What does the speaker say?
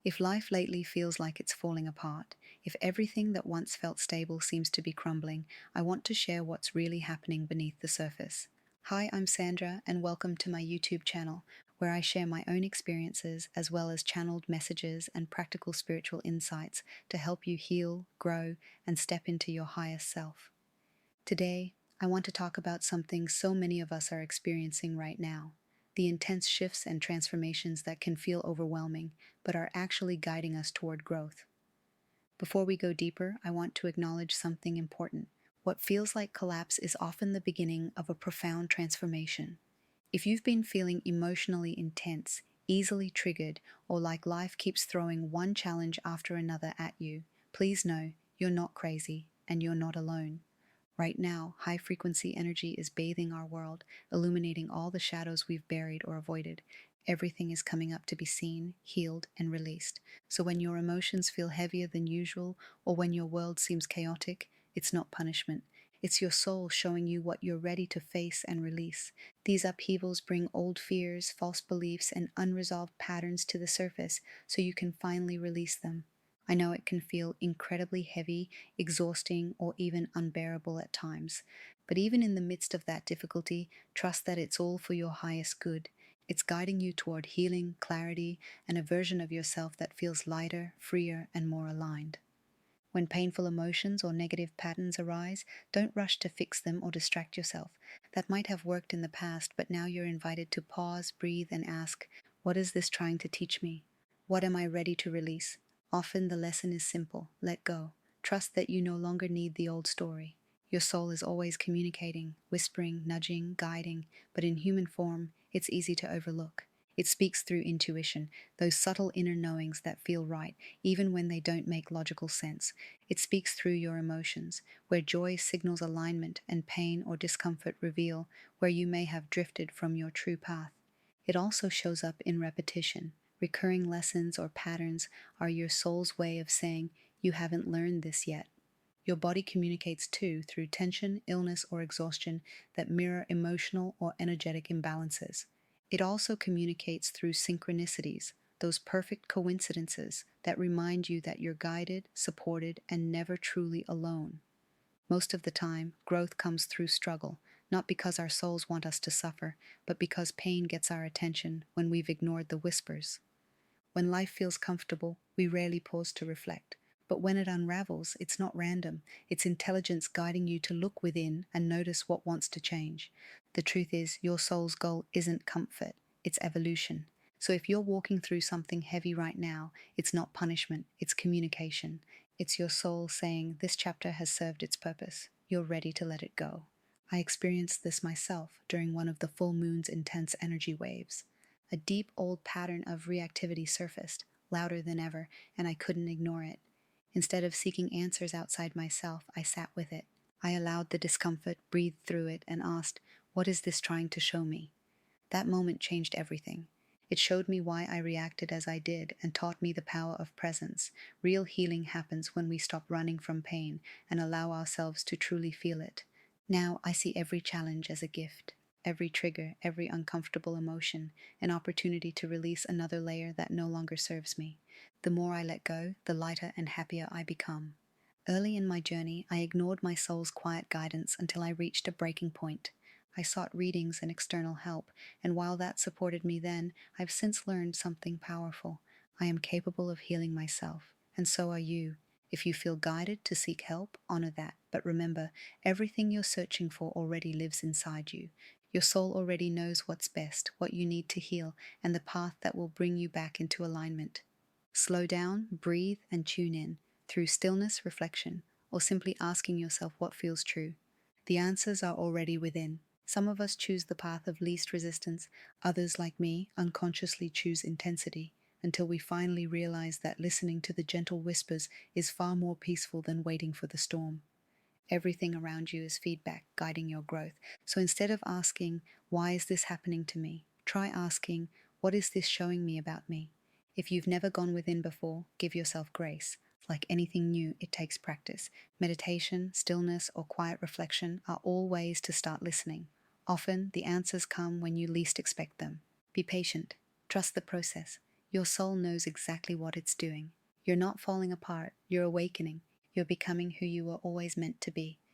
If life lately feels like it's falling apart, if everything that once felt stable seems to be crumbling, I want to share what's really happening beneath the surface. Hi, I'm Sandra, and welcome to my YouTube channel, where I share my own experiences as well as channeled messages and practical spiritual insights to help you heal, grow, and step into your highest self. Today, I want to talk about something so many of us are experiencing right now: the intense shifts and transformations that can feel overwhelming, but are actually guiding us toward growth. Before we go deeper, I want to acknowledge something important. What feels like collapse is often the beginning of a profound transformation. If you've been feeling emotionally intense, easily triggered, or like life keeps throwing one challenge after another at you, please know you're not crazy and you're not alone. Right now, high frequency energy is bathing our world, illuminating all the shadows we've buried or avoided. Everything is coming up to be seen, healed, and released. So when your emotions feel heavier than usual, or when your world seems chaotic, it's not punishment. It's your soul showing you what you're ready to face and release. These upheavals bring old fears, false beliefs, and unresolved patterns to the surface so you can finally release them. I know it can feel incredibly heavy, exhausting, or even unbearable at times. But even in the midst of that difficulty, trust that it's all for your highest good. It's guiding you toward healing, clarity, and a version of yourself that feels lighter, freer, and more aligned. When painful emotions or negative patterns arise, don't rush to fix them or distract yourself. That might have worked in the past, but now you're invited to pause, breathe, and ask, what is this trying to teach me? What am I ready to release? Often the lesson is simple: let go. Trust that you no longer need the old story. Your soul is always communicating, whispering, nudging, guiding, but in human form, it's easy to overlook. It speaks through intuition, those subtle inner knowings that feel right, even when they don't make logical sense. It speaks through your emotions, where joy signals alignment and pain or discomfort reveal where you may have drifted from your true path. It also shows up in repetition. Recurring lessons or patterns are your soul's way of saying, you haven't learned this yet. Your body communicates too, through tension, illness, or exhaustion that mirror emotional or energetic imbalances. It also communicates through synchronicities, those perfect coincidences that remind you that you're guided, supported, and never truly alone. Most of the time, growth comes through struggle, not because our souls want us to suffer, but because pain gets our attention when we've ignored the whispers. When life feels comfortable, we rarely pause to reflect. But when it unravels, it's not random. It's intelligence guiding you to look within and notice what wants to change. The truth is, your soul's goal isn't comfort, it's evolution. So if you're walking through something heavy right now, it's not punishment, it's communication. It's your soul saying, this chapter has served its purpose. You're ready to let it go. I experienced this myself during one of the full moon's intense energy waves. A deep old pattern of reactivity surfaced, louder than ever, and I couldn't ignore it. Instead of seeking answers outside myself, I sat with it. I allowed the discomfort, breathed through it, and asked, what is this trying to show me? That moment changed everything. It showed me why I reacted as I did and taught me the power of presence. Real healing happens when we stop running from pain and allow ourselves to truly feel it. Now I see every challenge as a gift, every trigger, every uncomfortable emotion, an opportunity to release another layer that no longer serves me. The more I let go, the lighter and happier I become. Early in my journey, I ignored my soul's quiet guidance until I reached a breaking point. I sought readings and external help, and while that supported me then, I've since learned something powerful. I am capable of healing myself, and so are you. If you feel guided to seek help, honor that. But remember, everything you're searching for already lives inside you. Your soul already knows what's best, what you need to heal, and the path that will bring you back into alignment. Slow down, breathe, and tune in through stillness, reflection, or simply asking yourself what feels true. The answers are already within. Some of us choose the path of least resistance, others, like me, unconsciously choose intensity, until we finally realize that listening to the gentle whispers is far more peaceful than waiting for the storm. Everything around you is feedback, guiding your growth. So instead of asking, why is this happening to me? Try asking, what is this showing me about me? If you've never gone within before, give yourself grace. Like anything new, it takes practice. Meditation, stillness, or quiet reflection are all ways to start listening. Often, the answers come when you least expect them. Be patient. Trust the process. Your soul knows exactly what it's doing. You're not falling apart, you're awakening, you're becoming who you were always meant to be.